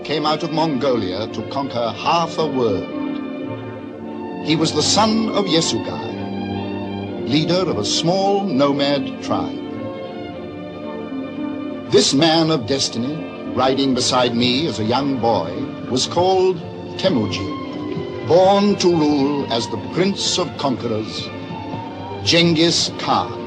came out of Mongolia to conquer half a world. He was the son of Yesugai, leader of a small nomad tribe. This man of destiny, riding beside me as a young boy, was called Temujin, born to rule as the prince of conquerors, Genghis Khan.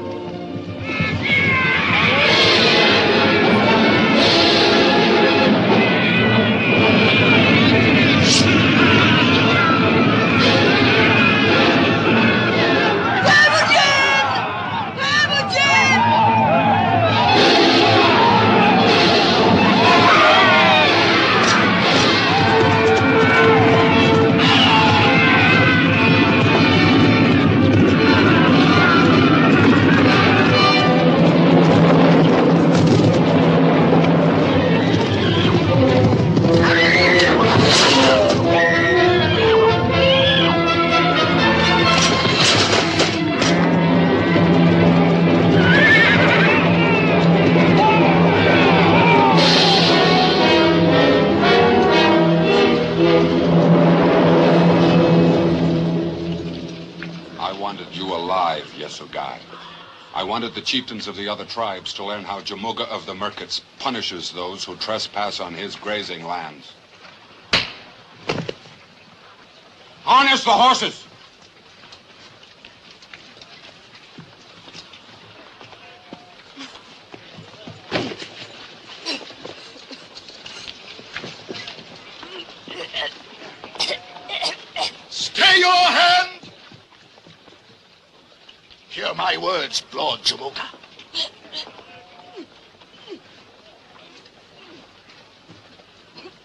I wanted the chieftains of the other tribes to learn how Jamuga of the Merkits punishes those who trespass on his grazing lands. Harness the horses! Stay your hand! Hear my words, Lord Jamuga.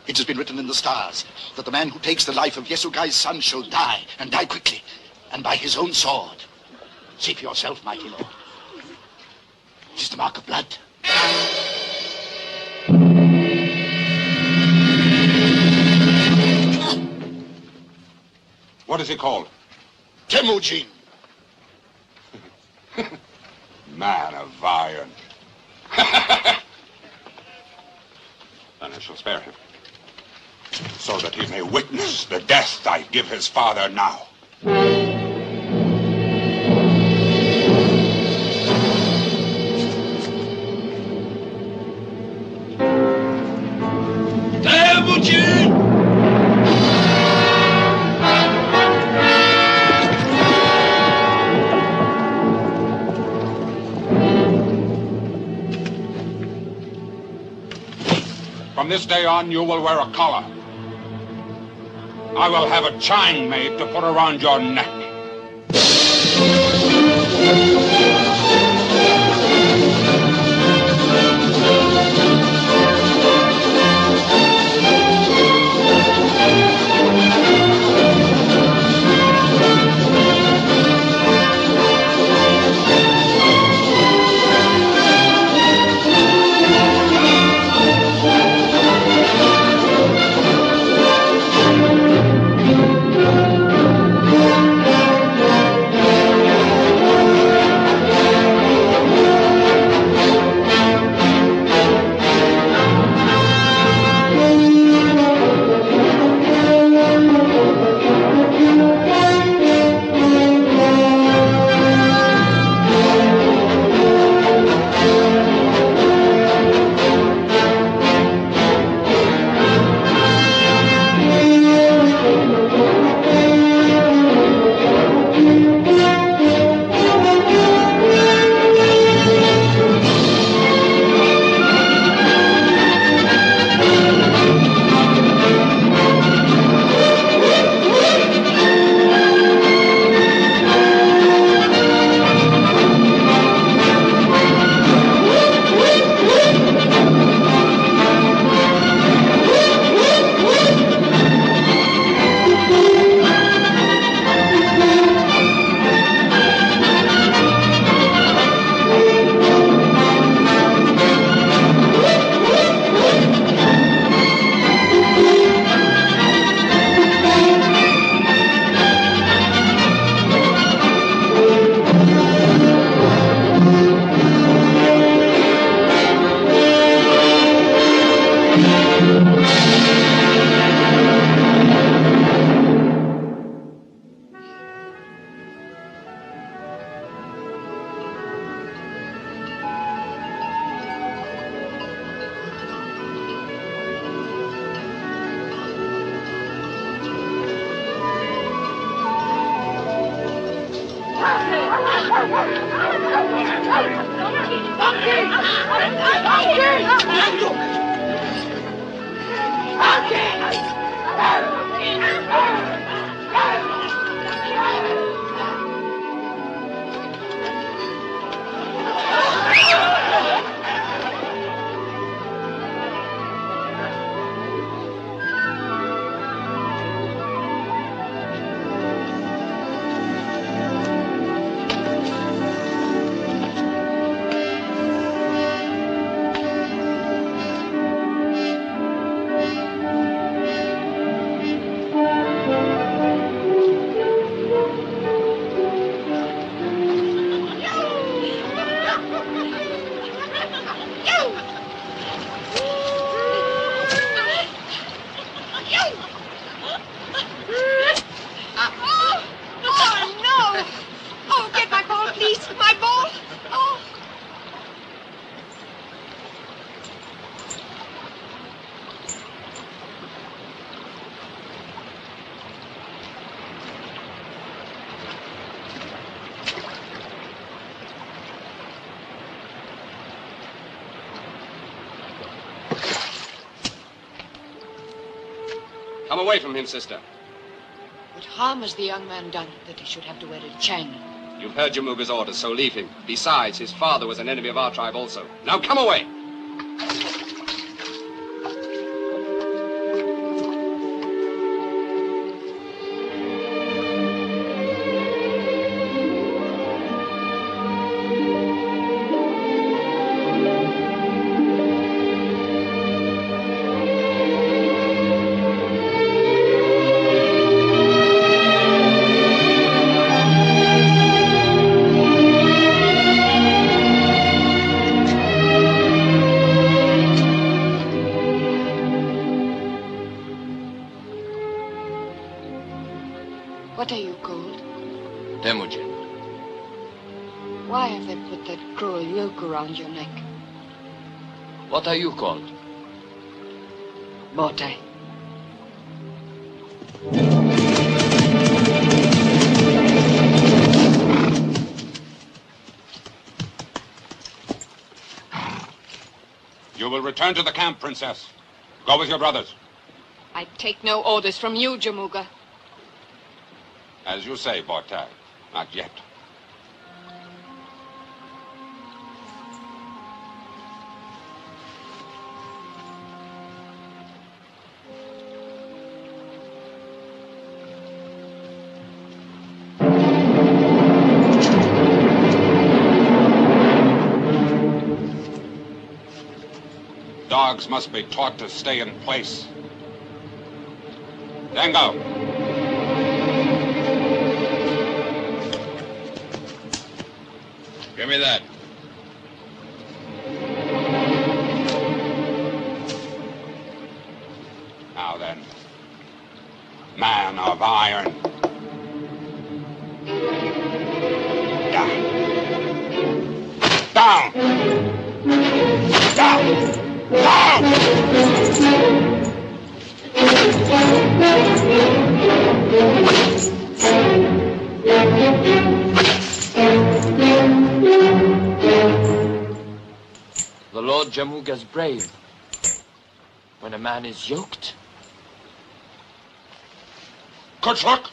It has been written in the stars that the man who takes the life of Yesugai's son shall die, and die quickly, and by his own sword. See for yourself, mighty lord. It is the mark of blood. What is he called? Temujin. Man of iron. Then I shall spare him, so that he may witness the death I give his father now. Temujin! From this day on, you will wear a collar. I will have a chain made to put around your neck. Come away from him, sister. What harm has the young man done that he should have to wear a chain? You've heard Jamuga's orders, so leave him. Besides, his father was an enemy of our tribe also. Now come away! What are you called? Temujin. Why have they put that cruel yoke around your neck? What are you called? Botai. You will return to the camp, Princess. Go with your brothers. I take no orders from you, Jamuga. As you say, Botai. Not yet. Dogs must be taught to stay in place. Dango. Give me that. Now then, man of iron. Down! Down! Down! The Lord Jamuga's brave. When a man is yoked. Good luck!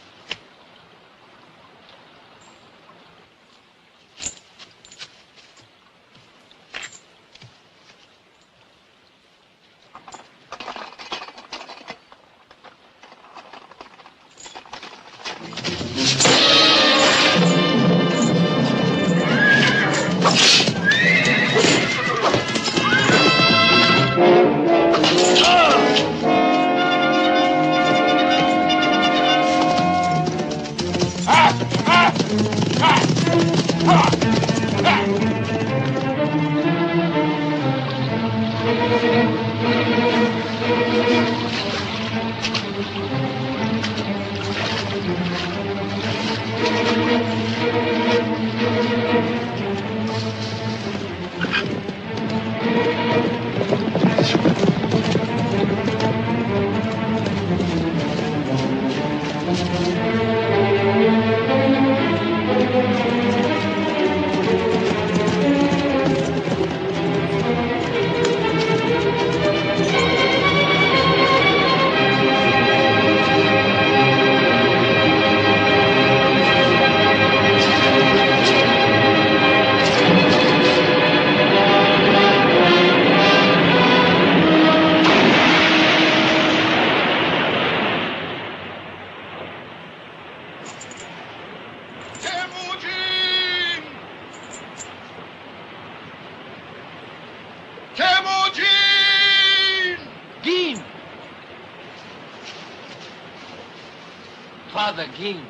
Father King.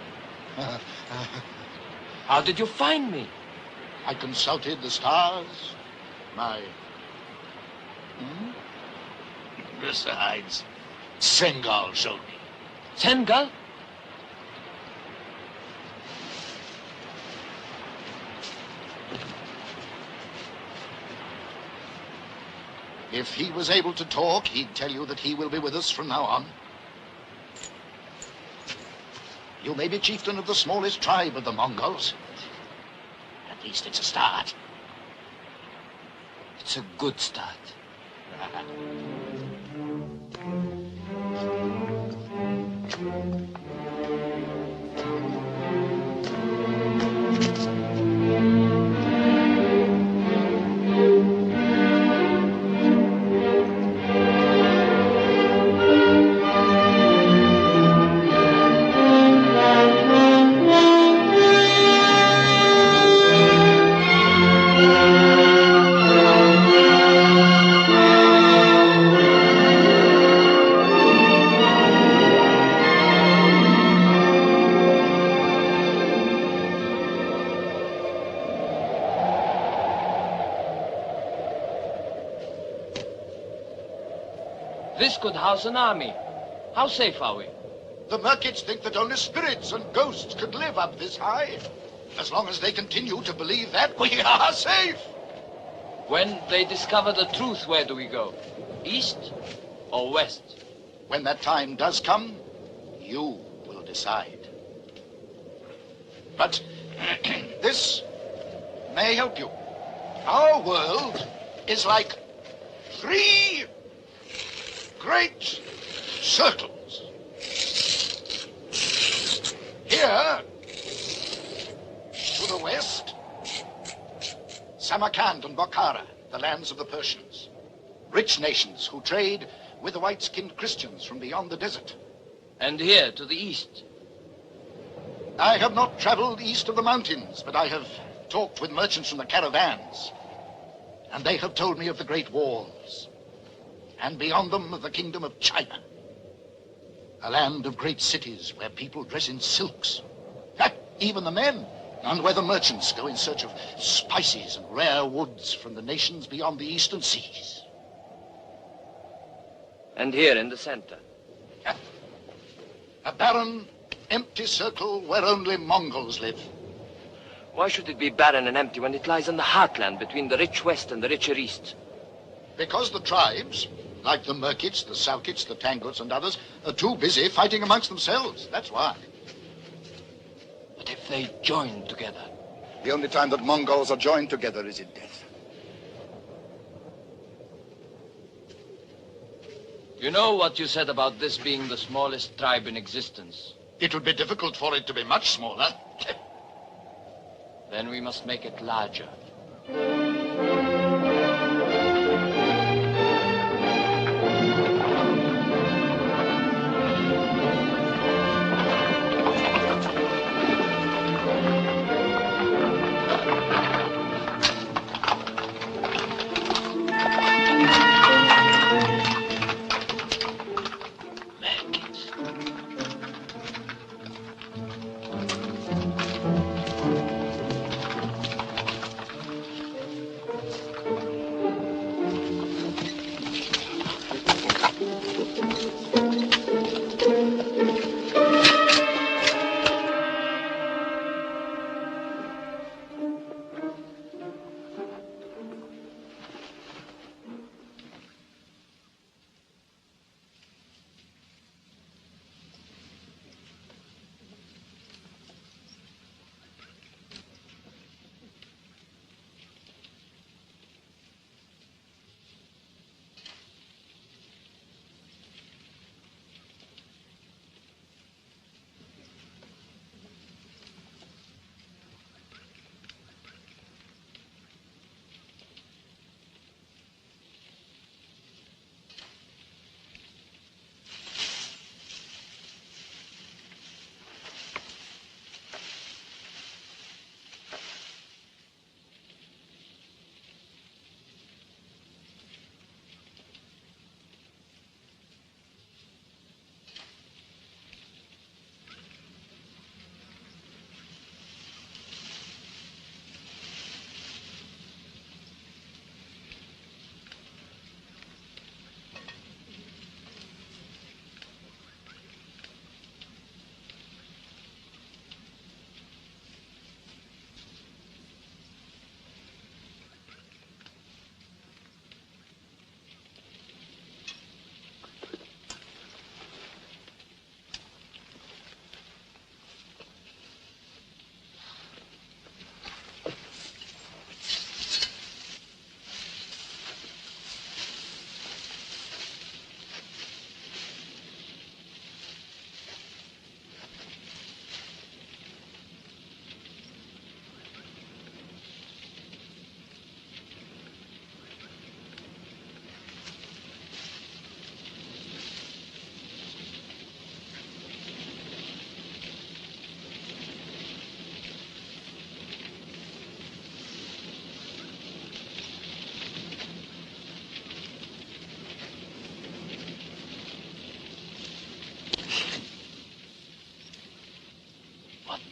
How did you find me? I consulted the stars. My... Besides, Sengal showed me. Sengal? If he was able to talk, he'd tell you that he will be with us from now on. You may be chieftain of the smallest tribe of the Mongols. At least it's a start. It's a good start. this could house an army. How safe are we? The merchants think that only spirits and ghosts could live up this high. As long as they continue to believe that, we are safe. When they discover the truth, where do we go? East or west? When that time does come, you will decide. But this may help you. Our world is like 3 great circles. Here, to the west, Samarkand and Bokhara, the lands of the Persians. Rich nations who trade with the white-skinned Christians from beyond the desert. And here, to the east? I have not traveled east of the mountains, but I have talked with merchants from the caravans. And they have told me of the Great Walls. And beyond them of the kingdom of China. A land of great cities where people dress in silks. Even the men. And where the merchants go in search of spices and rare woods from the nations beyond the eastern seas. And here in the center? A barren, empty circle where only Mongols live. Why should it be barren and empty when it lies in the heartland between the rich west and the richer east? Because the tribes, like the Merkits, the Salkits, the Tanguts, and others, are too busy fighting amongst themselves. That's why. But if they join together? The only time that Mongols are joined together is in death. You know what you said about this being the smallest tribe in existence? It would be difficult for it to be much smaller. Then we must make it larger.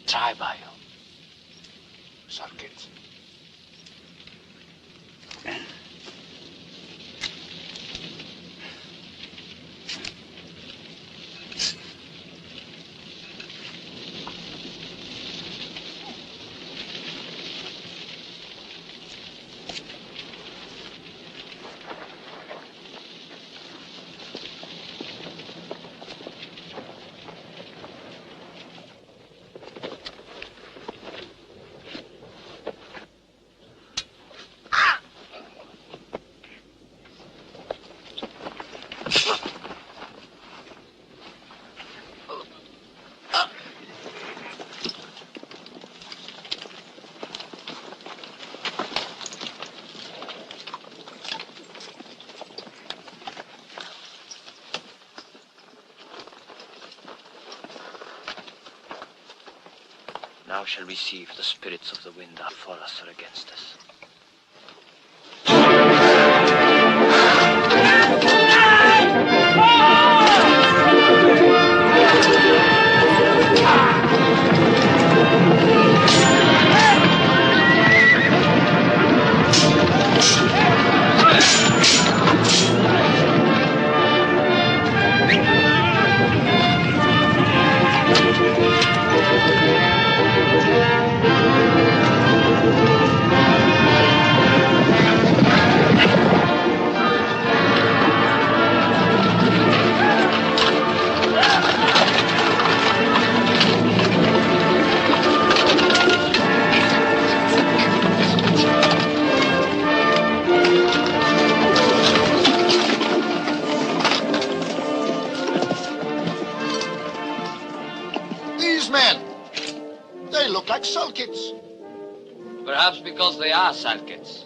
Tribe are you? Salkits. now shall we see if the spirits of the wind are for us or against us. Sulkits. Perhaps because they are Salkits.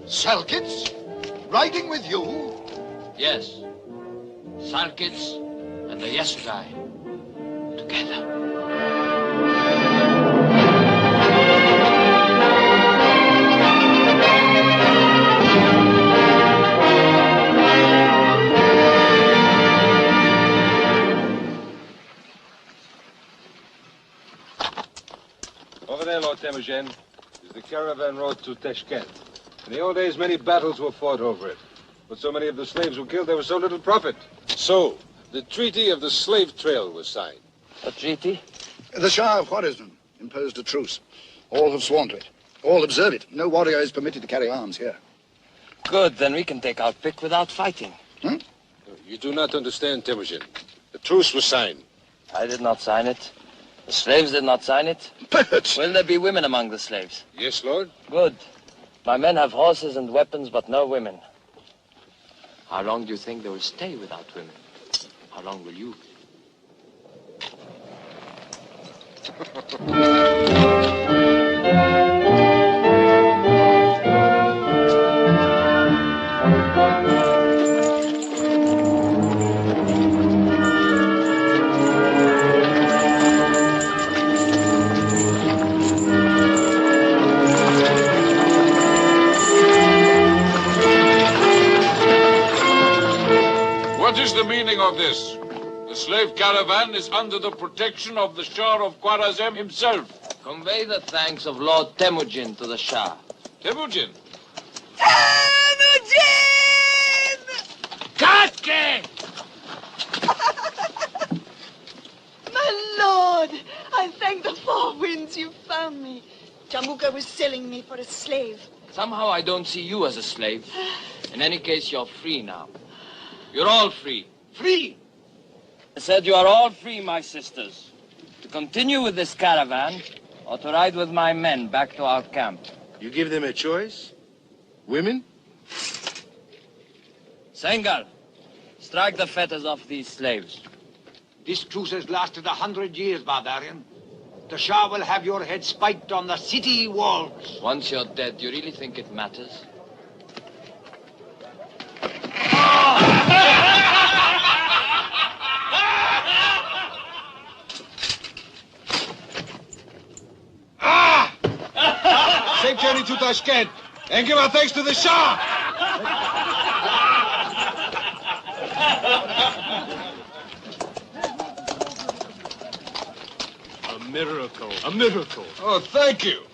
Sulkits? Riding with you? Yes. Salkits and the Yes guy. Together. Over there, Lord Temujin, is the caravan road to Tashkent. In the old days, many battles were fought over it. But so many of the slaves were killed, there was so little profit. So, the Treaty of the Slave Trail was signed. A treaty? The Shah of Khwarizm imposed a truce. All have sworn to it. All observe it. No warrior is permitted to carry arms here. Good, then we can take our pick without fighting. Hmm? You do not understand, Temujin. The truce was signed. I did not sign it. The slaves did not sign it. But... Will there be women among the slaves? Yes, Lord. Good. My men have horses and weapons, but no women. How long do you think they will stay without women? How long will you? What is the meaning of this? The slave caravan is under the protection of the Shah of Khwarizm himself. Convey the thanks of Lord Temujin to the Shah. Temujin? Temujin! Katke! My lord, I thank the four winds you found me. Jamuka was selling me for a slave. Somehow I don't see you as a slave. In any case, you're free now. You're all free. Free! I said you are all free, my sisters, to continue with this caravan or to ride with my men back to our camp. You give them a choice? Women? Sengal, strike the fetters off these slaves. This truce has lasted 100 years, barbarian. The Shah will have your head spiked on the city walls. Once you're dead, do you really think it matters? Safe journey to Tashkent, and give our thanks to the Shah! A miracle. A miracle. Oh, thank you.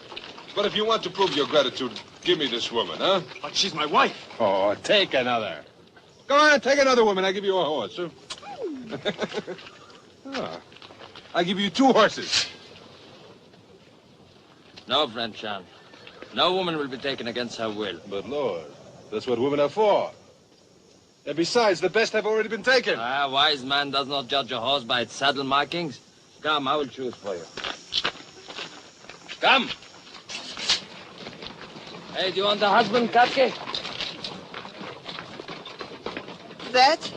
But if you want to prove your gratitude, give me this woman, huh? But she's my wife. Oh, take another. Go on, take another woman. I'll give you a horse. Huh? I'll give you 2 horses. No, friend Chan. No woman will be taken against her will. But, Lord, that's what women are for. And besides, the best have already been taken. A wise man does not judge a horse by its saddle markings. Come, I will choose for you. Come. Hey, do you want a husband, Katke? That?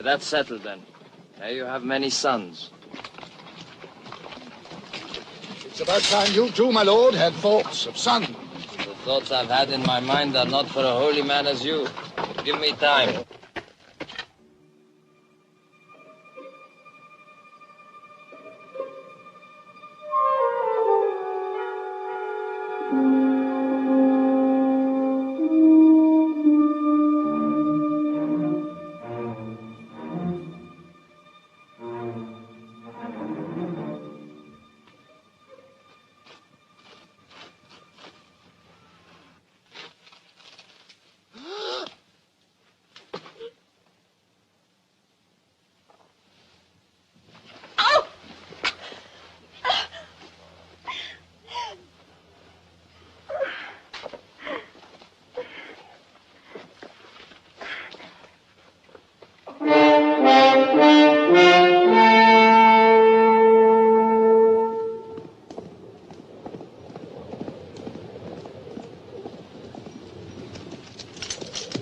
That's settled, then. May you have many sons. It's about time you too, my lord, had thoughts of sons. The Thoughts I've had in my mind are not for a holy man as you. Give me time.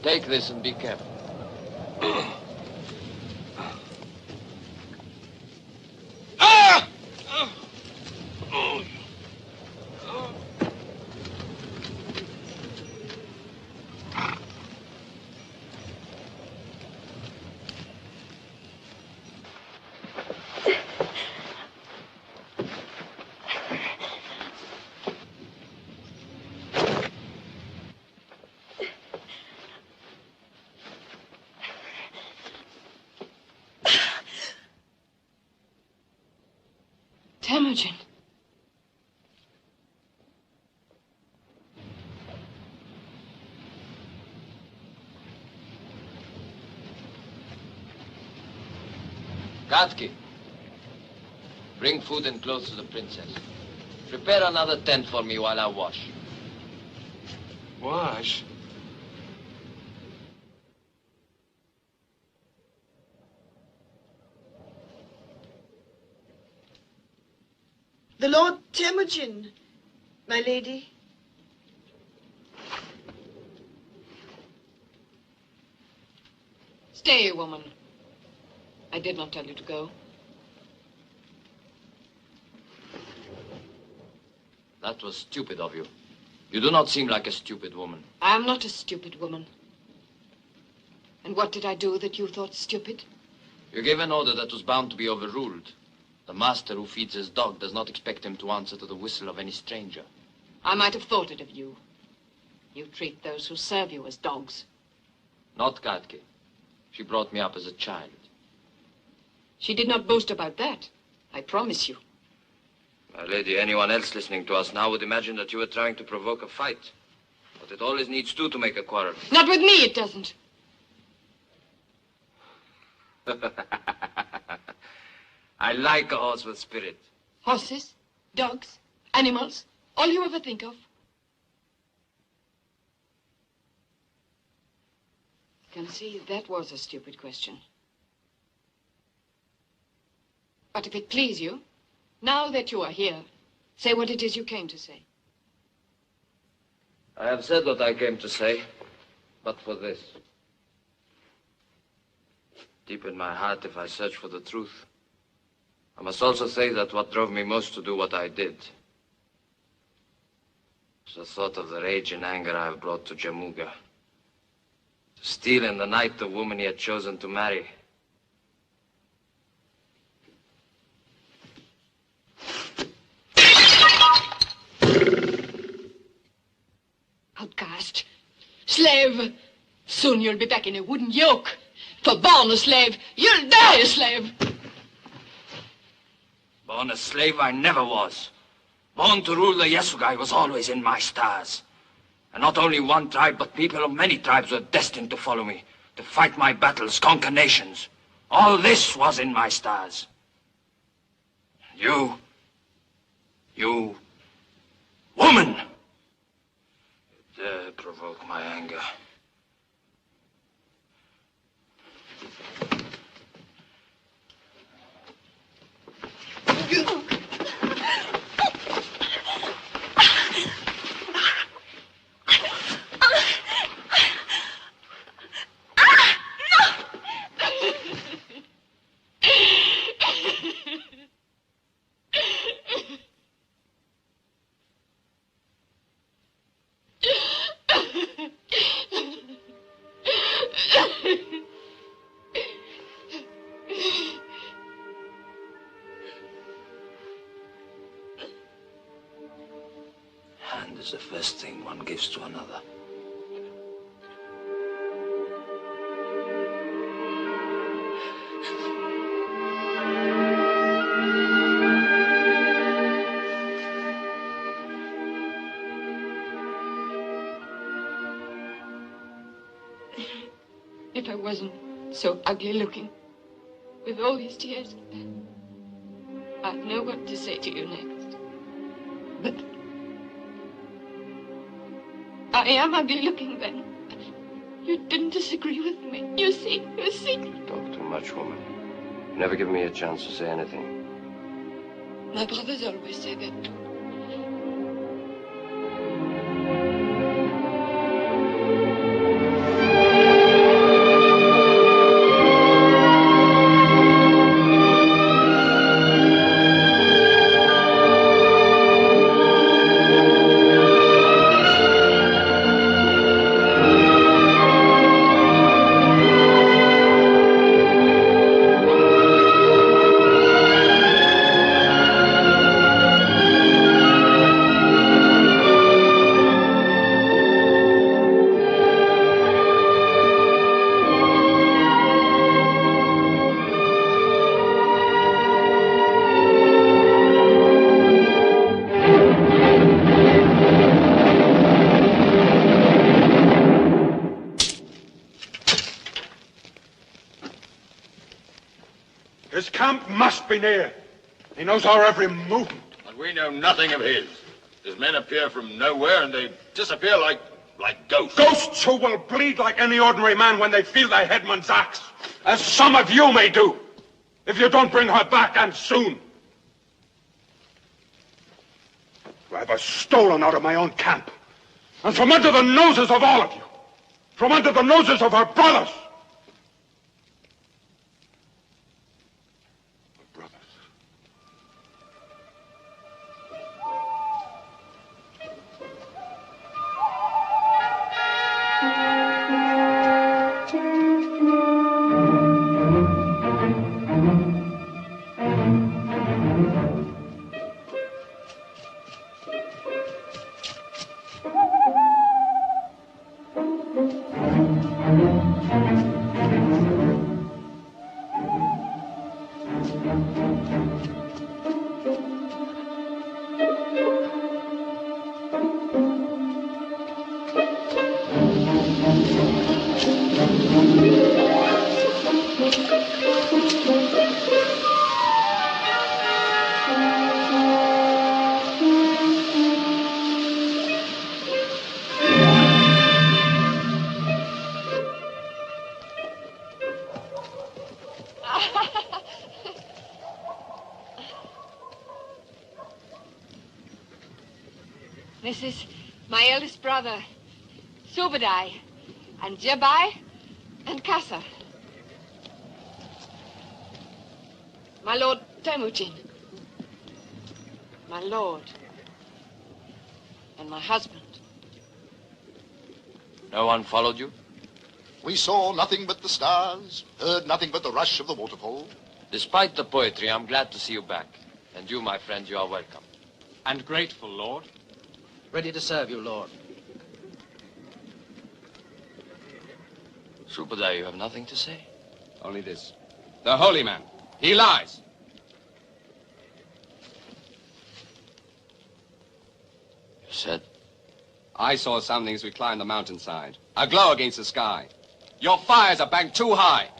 Take this and be careful. Temujin. Katki, bring food and clothes to the princess. Prepare another tent for me while I wash. Wash? The Lord Temujin, my lady. Stay, woman. I did not tell you to go. That was stupid of you. You do not seem like a stupid woman. I am not a stupid woman. And what did I do that you thought stupid? You gave an order that was bound to be overruled. The master who feeds his dog does not expect him to answer to the whistle of any stranger. I might have thought it of you. You treat those who serve you as dogs. Not Katki. She brought me up as a child. She did not boast about that, I promise you. My lady, anyone else listening to us now would imagine that you were trying to provoke a fight. But it always needs two to make a quarrel. Not with me, it doesn't. I like a horse with spirit. Horses, dogs, animals, all you ever think of. I can see that was a stupid question. But if it please you, now that you are here, say what it is you came to say. I have said what I came to say, but for this. Deep in my heart, if I search for the truth, I must also say that what drove me most to do what I did was the thought of the rage and anger I have brought to Jamuga. To steal in the night the woman he had chosen to marry. Outcast, slave, soon you'll be back in a wooden yoke. For born a slave, you'll die a slave. Born a slave I never was. Born to rule the Yasugai was always in my stars. And not only one tribe, but people of many tribes were destined to follow me, to fight my battles, conquer nations. All this was in my stars. You, woman, you dare provoke my anger. is the first thing one gives to another. If I wasn't so ugly looking, with all these tears, I'd know what to say to you next. But I am ugly looking then. You didn't disagree with me. You see. Talk too much, woman. You never give me a chance to say anything. My brothers always say that too. His camp must be near. He knows our every movement. And we know nothing of his. His men appear from nowhere and they disappear like ghosts. Ghosts who will bleed like any ordinary man when they feel the headman's axe, as some of you may do, if you don't bring her back, and soon. I have her stolen out of my own camp, and from under the noses of all of you, from under the noses of her brothers. This is my eldest brother, Subadai, and Jabai, and Kasa. My lord Temujin, my lord, and my husband. No one followed you? We saw nothing but the stars, heard nothing but the rush of the waterfall. Despite the poetry, I'm glad to see you back. And you, my friend, you are welcome. And grateful, Lord. Ready to serve you, Lord. Subadai, you have nothing to say? Only this. The holy man. He lies. You said? I saw something as we climbed the mountainside. A glow against the sky. Your fires are banked too high.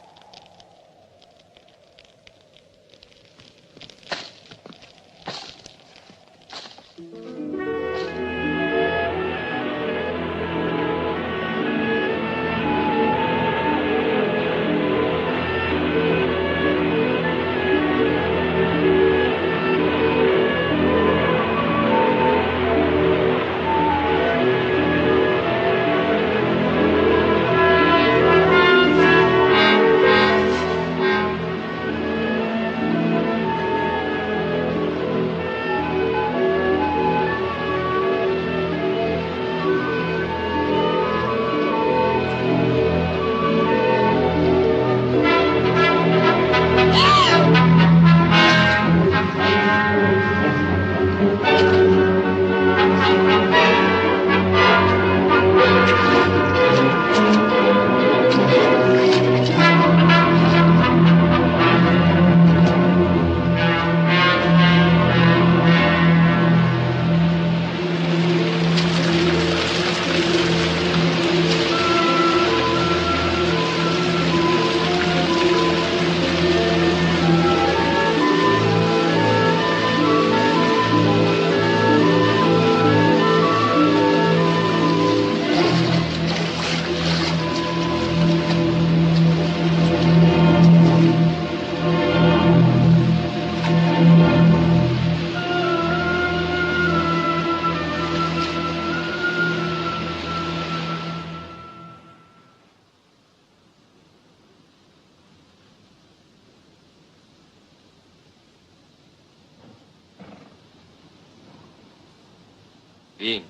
Bean,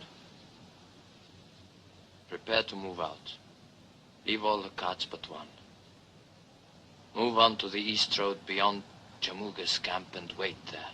prepare to move out. Leave all the carts but one. Move on to the east road beyond Jamuga's camp and wait there.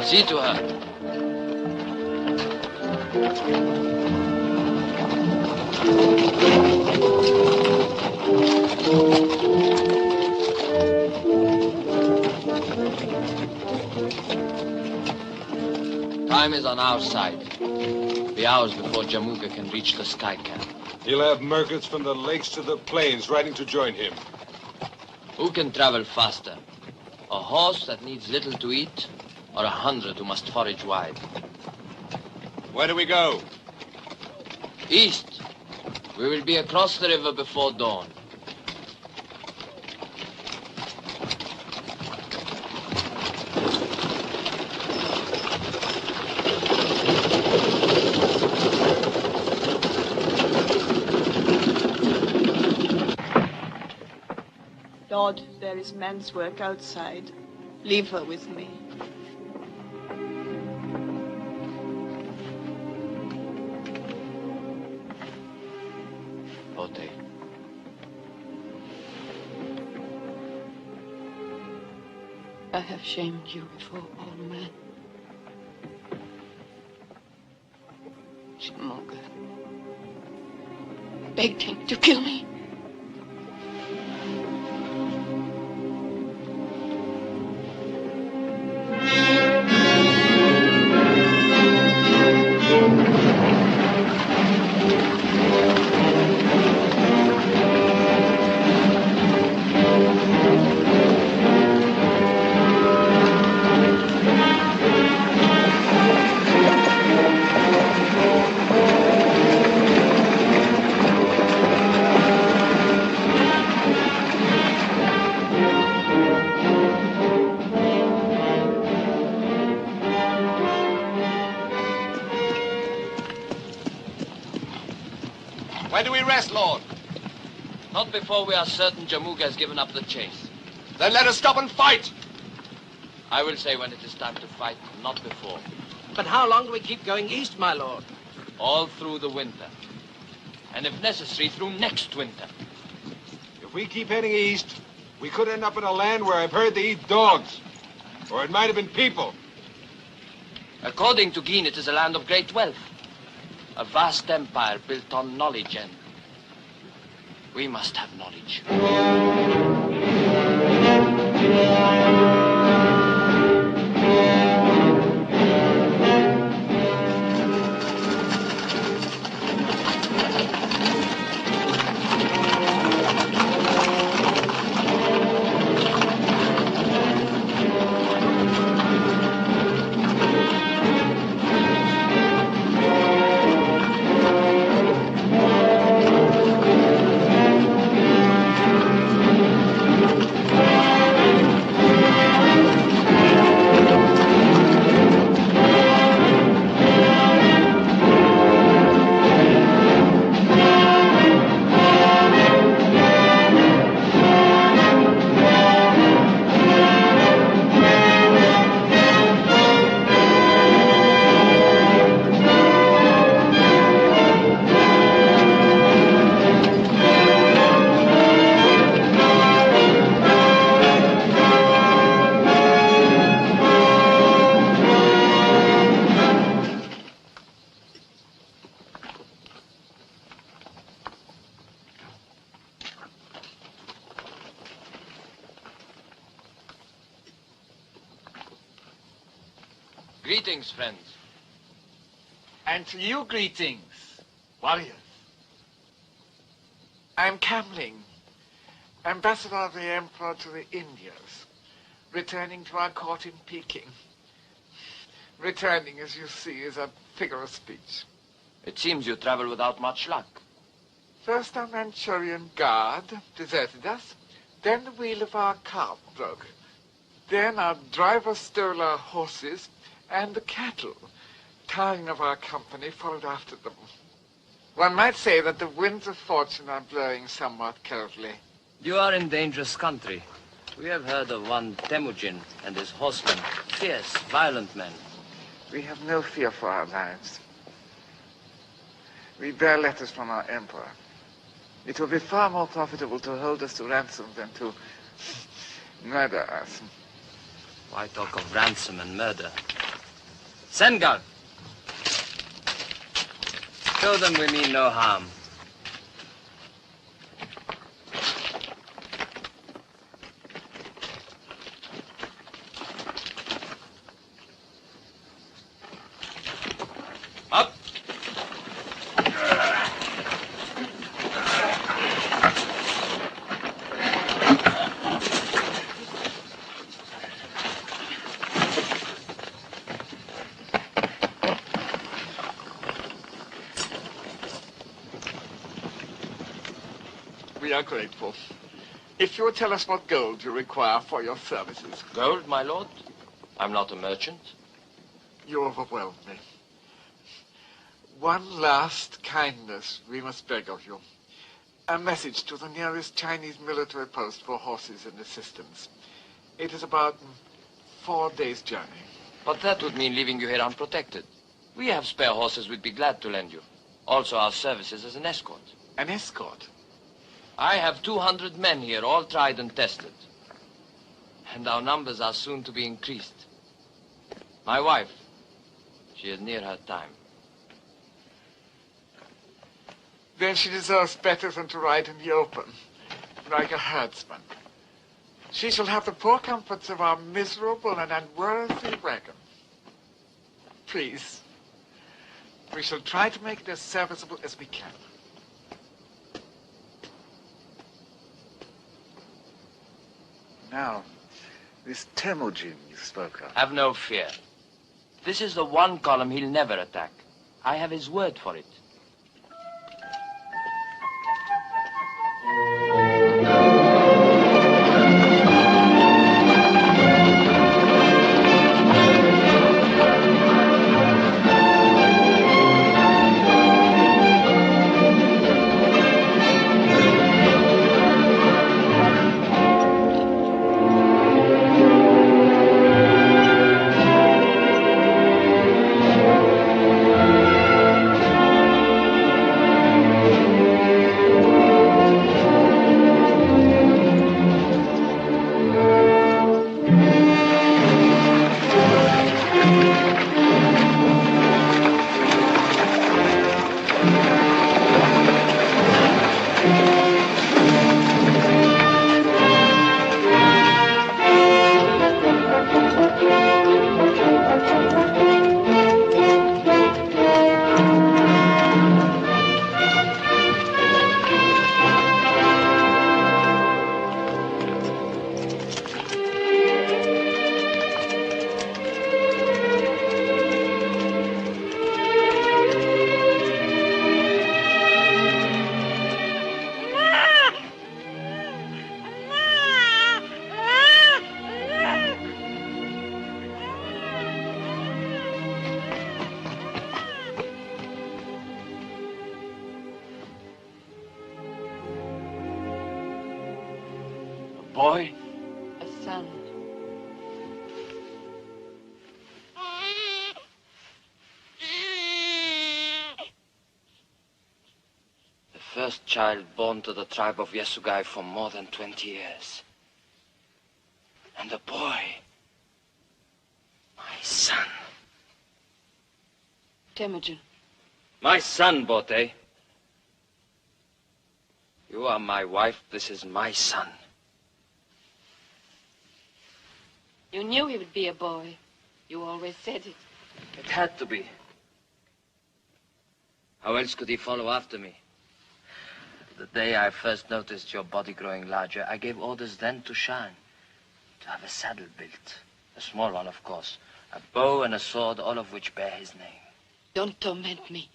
See to her. Time is on our side. The hours before Jamuga can reach the sky camp. He'll have merchants from the lakes to the plains riding to join him. Who can travel faster? A horse that needs little to eat, or 100 who must forage wide? Where do we go? East. We will be across the river before dawn. Lord, there is man's work outside. Leave her with me. Ote. I have shamed you before all men. Jamuga begged him to kill me. Where do we rest, Lord? Not before we are certain Jamuga has given up the chase. Then let us stop and fight. I will say when it is time to fight, not before. But how long do we keep going east, my lord? All through the winter. And if necessary, through next winter. If we keep heading east, we could end up in a land where I've heard they eat dogs. Or it might have been people. According to Geen, it is a land of great wealth. A vast empire built on knowledge, and we must have knowledge. Greetings, friends. And to you greetings, warriors. I'm Camling, ambassador of the Emperor to the Indias, returning to our court in Peking. Returning, as you see, is a figure of speech. It seems you travel without much luck. First our Manchurian guard deserted us, then the wheel of our cart broke. Then our driver stole our horses, and the cattle, tiring of our company, followed after them. One might say that the winds of fortune are blowing somewhat coldly. You are in dangerous country. We have heard of one Temujin and his horsemen, fierce, violent men. We have no fear for our lives. We bear letters from our emperor. It will be far more profitable to hold us to ransom than to murder us. Why talk of ransom and murder? Sengal! Show them we mean no harm. Up! We are grateful. If you will tell us what gold you require for your services. Gold, my lord? I'm not a merchant. You overwhelm me. One last kindness we must beg of you. A message to the nearest Chinese military post for horses and assistance. It is about 4 days' journey. But that would mean leaving you here unprotected. We have spare horses we'd be glad to lend you. Also our services as an escort. An escort? I have 200 men here, all tried and tested. And our numbers are soon to be increased. My wife, she is near her time. Then she deserves better than to ride in the open, like a herdsman. She shall have the poor comforts of our miserable and unworthy wagon. Please, we shall try to make it as serviceable as we can. Now, this Temujin you spoke of. Have no fear. This is the one column he'll never attack. I have his word for it. Boy? A son. The first child born to the tribe of Yasugai for more than 20 years. And a boy. My son. Temujin. My son, Bote. You are my wife. This is my son. You knew he would be a boy. You always said it. It had to be. How else could he follow after me? The day I first noticed your body growing larger, I gave orders then to Shan to have a saddle built. A small one, of course. A bow and a sword, all of which bear his name. Don't torment me.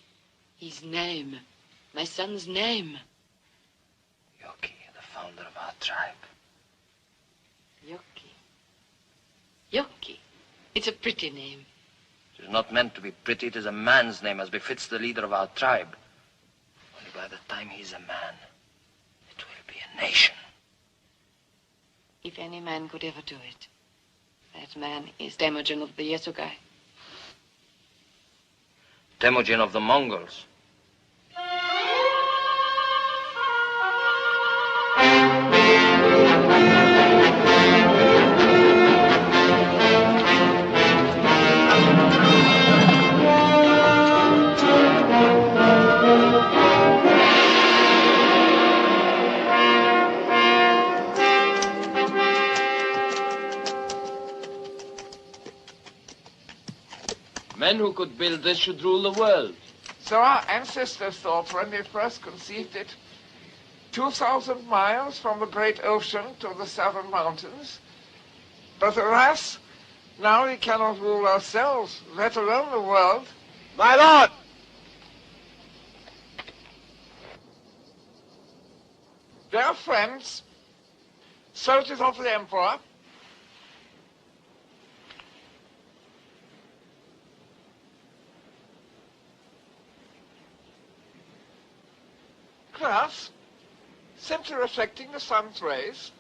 His name. My son's name. Yoki, the founder of our tribe. Yoki. Yoki. It's a pretty name. It is not meant to be pretty. It is a man's name, as befits the leader of our tribe. Only by the time he's a man, it will be a nation. If any man could ever do it, that man is Temujin of the Yasugai. Temujin of the Mongols. Men who could build this should rule the world. So our ancestors thought when they first conceived it, 2,000 miles from the great ocean to the southern mountains. But alas, now we cannot rule ourselves, let alone the world. My lord! Dear friends, soldiers of the Emperor, glass, simply reflecting the sun's rays,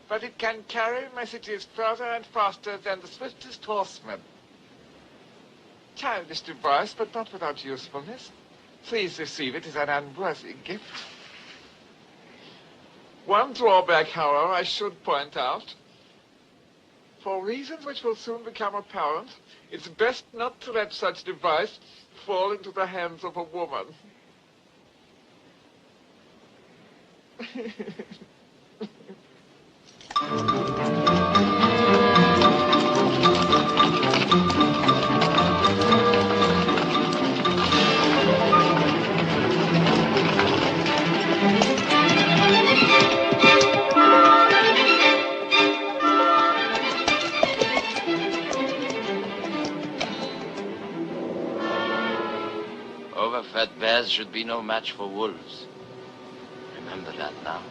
but it can carry messages further and faster than the swiftest horseman. Childish device, but not without usefulness. Please receive it as an unworthy gift. One drawback, however, I should point out. For reasons which will soon become apparent, it's best not to let such device fall into the hands of a woman. Overfed bears should be no match for wolves. Remember that now.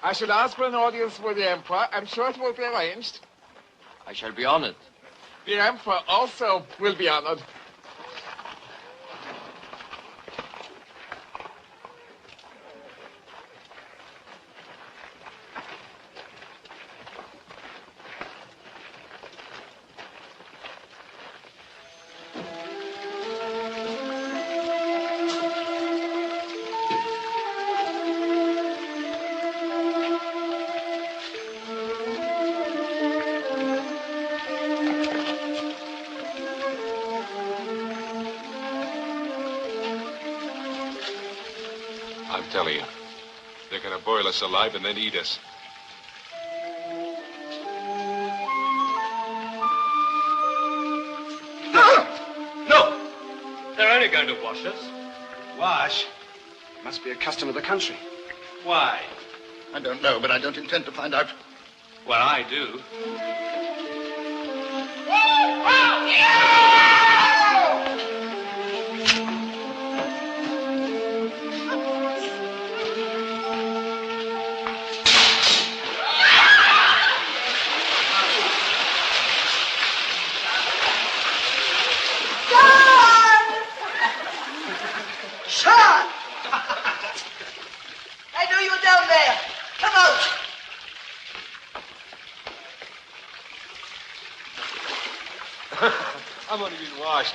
I should ask for an audience with the Emperor. I'm sure it will be arranged. I shall be honored. The Emperor also will be honored. I'm telling you, they're gonna boil us alive and then eat us. No! They're only going to wash us. Wash? Must be a custom of the country. Why? I don't know, but I don't intend to find out. Well, I do. Sean! I know you were down there. Come out. I'm only being washed.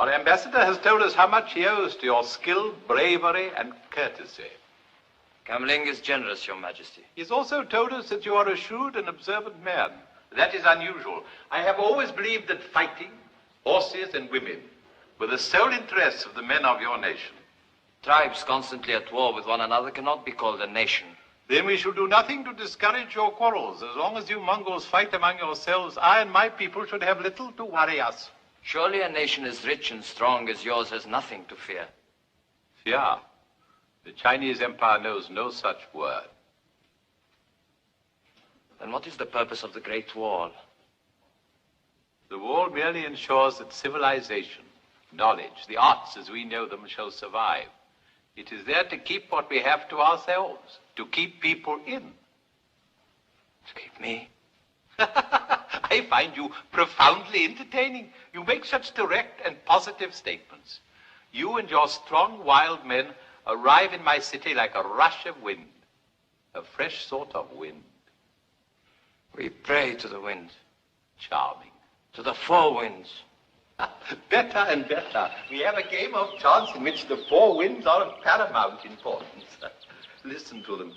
Our ambassador has told us how much he owes to your skill, bravery, and courtesy. Kamling is generous, Your Majesty. He's also told us that you are a shrewd and observant man. That is unusual. I have always believed that fighting, horses, and women were the sole interests of the men of your nation. Tribes constantly at war with one another cannot be called a nation. Then we shall do nothing to discourage your quarrels. As long as you Mongols fight among yourselves, I and my people should have little to worry us. Surely a nation as rich and strong as yours has nothing to fear. Fear? The Chinese Empire knows no such word. Then what is the purpose of the Great Wall? The wall merely ensures that civilization, knowledge, the arts as we know them shall survive. It is there to keep what we have to ourselves, to keep people in. To keep me? I find you profoundly entertaining. You make such direct and positive statements. You and your strong, wild men arrive in my city like a rush of wind, a fresh sort of wind. We pray to the wind. Charming. To the four winds. Better and better. We have a game of chance in which the four winds are of paramount importance. Listen to them.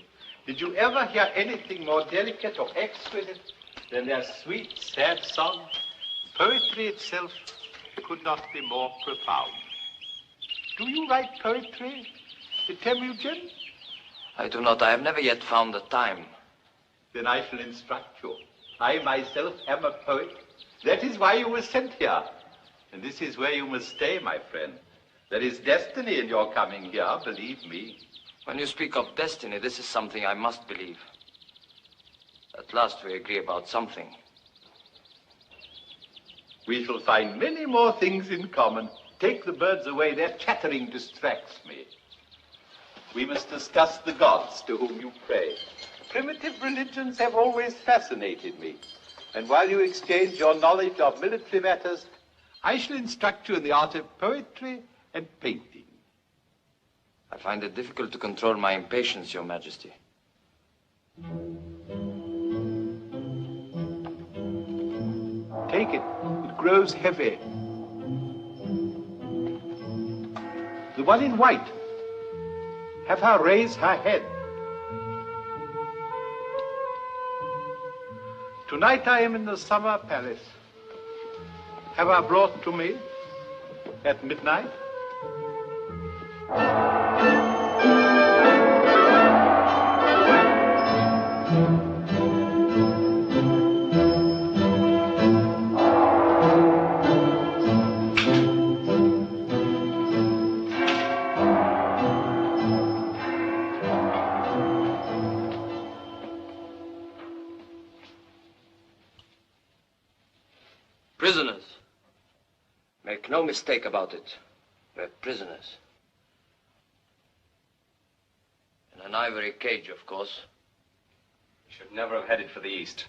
Did you ever hear anything more delicate or exquisite than their sweet, sad song? Poetry itself could not be more profound. Do you write poetry, Temujin? I do not. I have never yet found the time. Then I shall instruct you. I myself am a poet. That is why you were sent here. And this is where you must stay, my friend. There is destiny in your coming here, believe me. When you speak of destiny, this is something I must believe. At last we agree about something. We shall find many more things in common. Take the birds away. Their chattering distracts me. We must discuss the gods to whom you pray. Primitive religions have always fascinated me. And while you exchange your knowledge of military matters, I shall instruct you in the art of poetry and painting. I find it difficult to control my impatience, Your Majesty. Take it. It grows heavy. The one in white. Have her raise her head. Tonight I am in the summer palace. Have her brought to me at midnight. Prisoners. Make no mistake about it. We're prisoners. In an ivory cage, of course. We should never have headed for the east.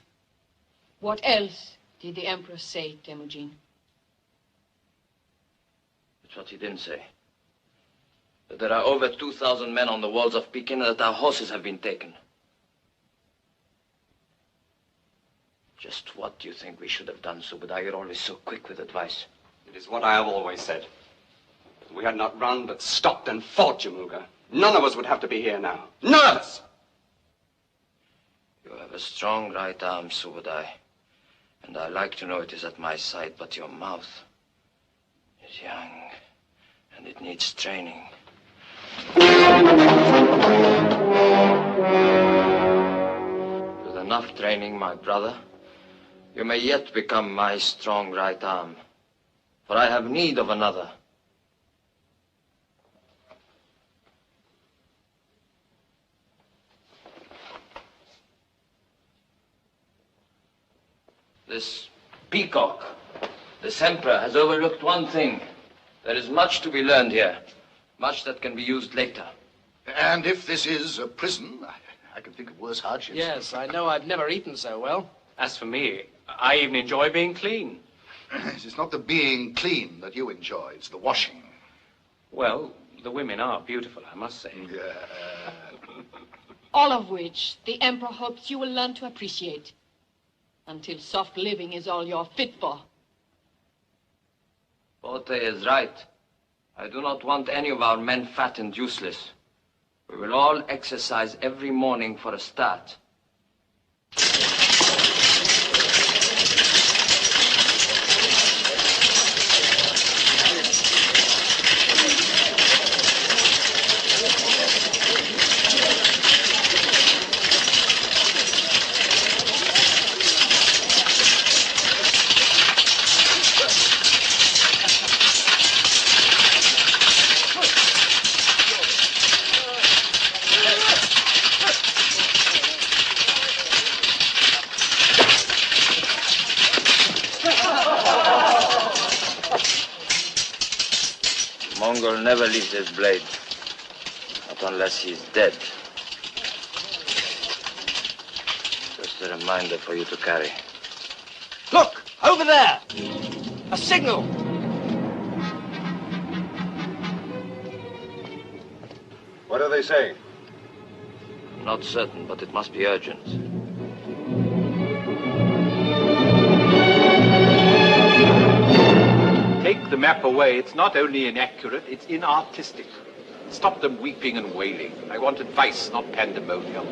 What else did the Emperor say, Temujin? That's what he didn't say. That there are over 2,000 men on the walls of Peking and that our horses have been taken. Just what do you think we should have done, Subadai? You're always so quick with advice. It is what I have always said. If we had not run, but stopped and fought, Jamuga, none of us would have to be here now. None of us! You have a strong right arm, Subadai. And I like to know it is at my side, but your mouth is young, and it needs training. With enough training, my brother, you may yet become my strong right arm, for I have need of another. This peacock, this emperor, has overlooked one thing. There is much to be learned here, much that can be used later. And if this is a prison, I can think of worse hardships. Yes, I know I've never eaten so well. As for me, I even enjoy being clean. It's not the being clean that you enjoy, it's the washing. Well, the women are beautiful, I must say. Yeah. All of which the Emperor hopes you will learn to appreciate. Until soft living is all you're fit for. Forte is right. I do not want any of our men fat and useless. We will all exercise every morning for a start. Mongol never leaves his blade, not unless he's dead. Just a reminder for you to carry. Look, over there! A signal! What are they saying? I'm not certain, but it must be urgent. Take the map away. It's not only inaccurate, it's inartistic. Stop them weeping and wailing. I want advice, not pandemonium.